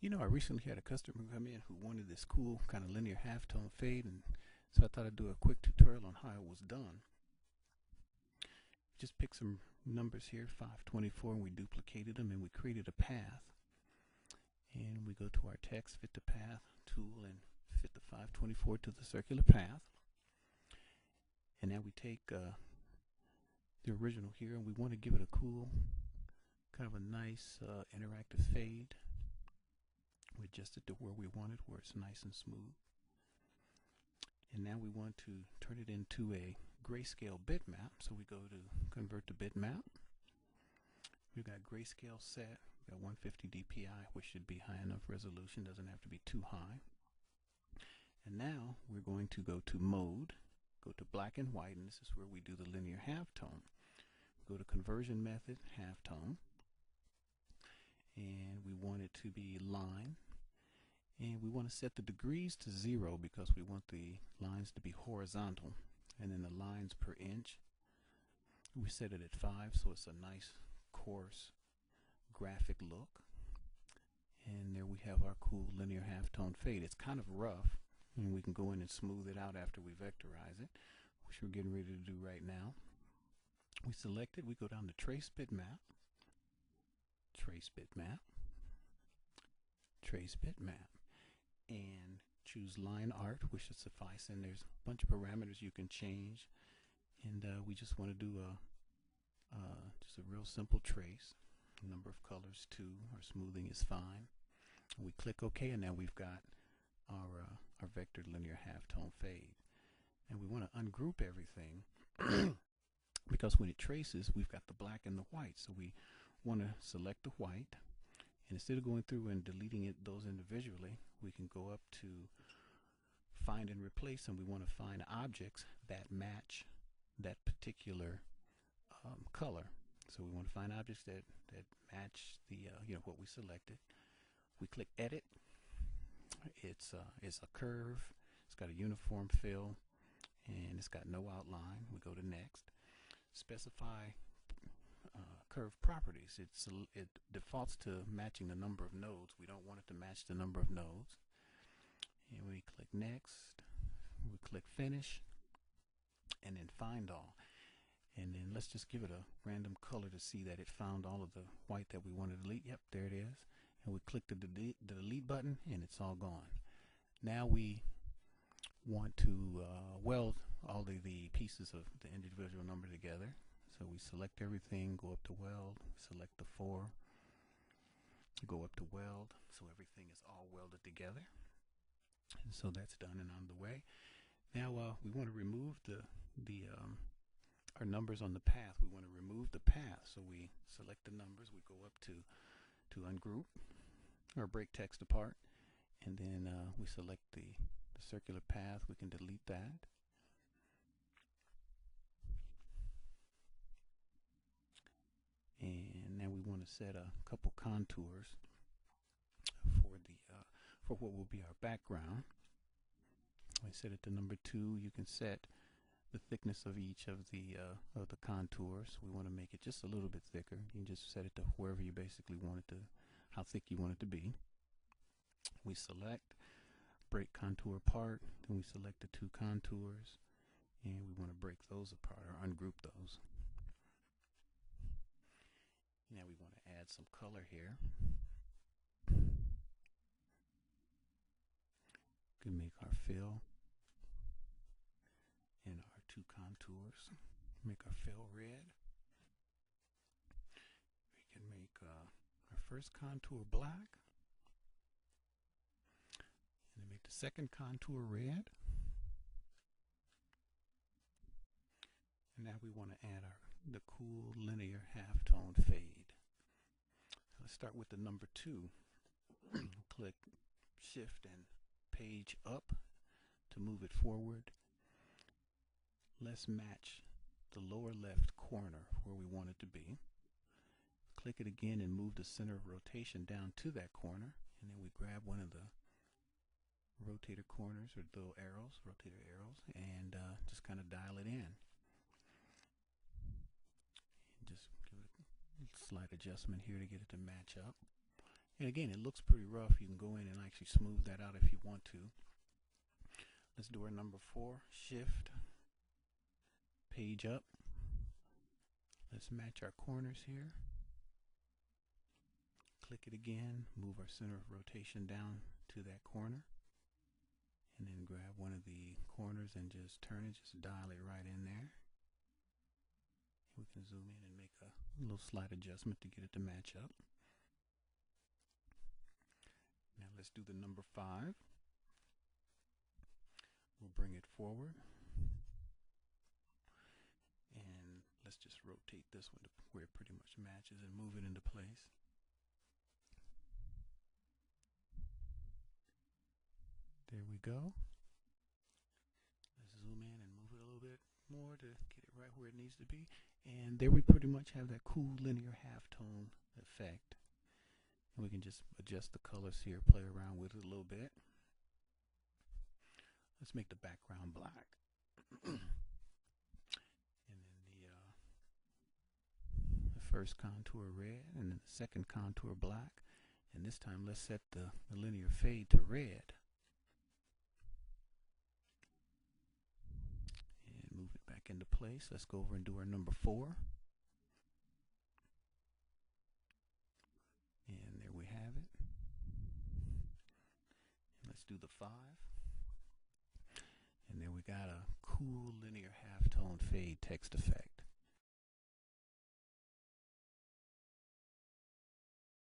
You know, I recently had a customer come in who wanted this cool kind of linear halftone fade, and so I thought I'd do a quick tutorial on how it was done. Just pick some numbers here, 524, and we duplicated them and we created a path. And we go to our text, fit the path tool, and fit the 524 to the circular path. And now we take the original here, and we want to give it a cool, kind of a nice interactive fade. We adjusted to where we want it, where it's nice and smooth. And now we want to turn it into a grayscale bitmap. So we go to convert to bitmap. We've got grayscale set. We've got 150 dpi, which should be high enough resolution, doesn't have to be too high. And now we're going to go to mode, go to black and white, and this is where we do the linear halftone. Go to conversion method, halftone, and we want it to be line, and we want to set the degrees to 0 because we want the lines to be horizontal, and then the lines per inch we set it at 5, so it's a nice coarse graphic look. And there we have our cool linear halftone fade. It's kind of rough, and we can go in and smooth it out after we vectorize it, which we're getting ready to do right now. We select it, we go down to trace bitmap, trace bitmap, trace bitmap, and choose line art, which should suffice. And there's a bunch of parameters you can change, and we just want to do just a real simple trace. Number of colors 2, our smoothing is fine. And we click OK, and now we've got our vectored linear halftone fade. And we want to ungroup everything because when it traces, we've got the black and the white. So we want to select the white, and instead of going through and deleting those individually, we can go up to find and replace, and we want to find objects that match that particular color. So we want to find objects that match the what we selected. We click edit. It's a curve. It's got a uniform fill, and it's got no outline. We go to next. Specify curve properties. It defaults to matching the number of nodes. We don't want it to match the number of nodes. And we click next. We click finish, and then find all. And then let's just give it a random color to see that it found all of the white that we want to delete. Yep, there it is. And we click the delete button, and it's all gone. Now we want to weld all the pieces of the individual number together. So we select everything, go up to weld, select the 4, go up to weld, so everything is all welded together. And so that's done and on the way. Now we want to remove our numbers on the path. We want to remove the path, so we select the numbers. We go up to ungroup or break text apart, and then we select the circular path. We can delete that. And now we want to set a couple contours for what will be our background. I set it to number 2. You can set the thickness of each of the contours. We want to make it just a little bit thicker. You can just set it to wherever you basically want it to, how thick you want it to be. We select, break contour apart, then we select the 2 contours, and we want to break those apart or ungroup those. Now we want to add some color here. We can make our fill in our 2 contours. Make our fill red. We can make our first contour black, and then make the second contour red. And now we want to add the cool linear halftone fade. So let's start with the number 2. Click shift and page up to move it forward. Let's match the lower left corner where we want it to be. Click it again and move the center of rotation down to that corner, and then we grab one of the rotator corners or little arrows, rotator arrows, and just kind of dial it in. Just give it a slight adjustment here to get it to match up. And again, it looks pretty rough. You can go in and actually smooth that out if you want to. Let's do our number 4. Shift, page up. Let's match our corners here. Click it again, move our center of rotation down to that corner, and then grab one of the corners and just turn it, just dial it right in there. We can zoom in and make a little slight adjustment to get it to match up. Now let's do the number 5. We'll bring it forward, and let's just rotate this one to where it pretty much matches and move it into place. There we go. Let's zoom in and move it a little bit more to get it right where it needs to be. And there we pretty much have that cool linear halftone effect. And we can just adjust the colors here, play around with it a little bit. Let's make the background black. And then the first contour red, and then the second contour black. And this time let's set the linear fade to red. And move it back into place. Let's go over and do our number 4. And there we have it. And let's do the 5. And then we got a cool linear halftone fade text effect.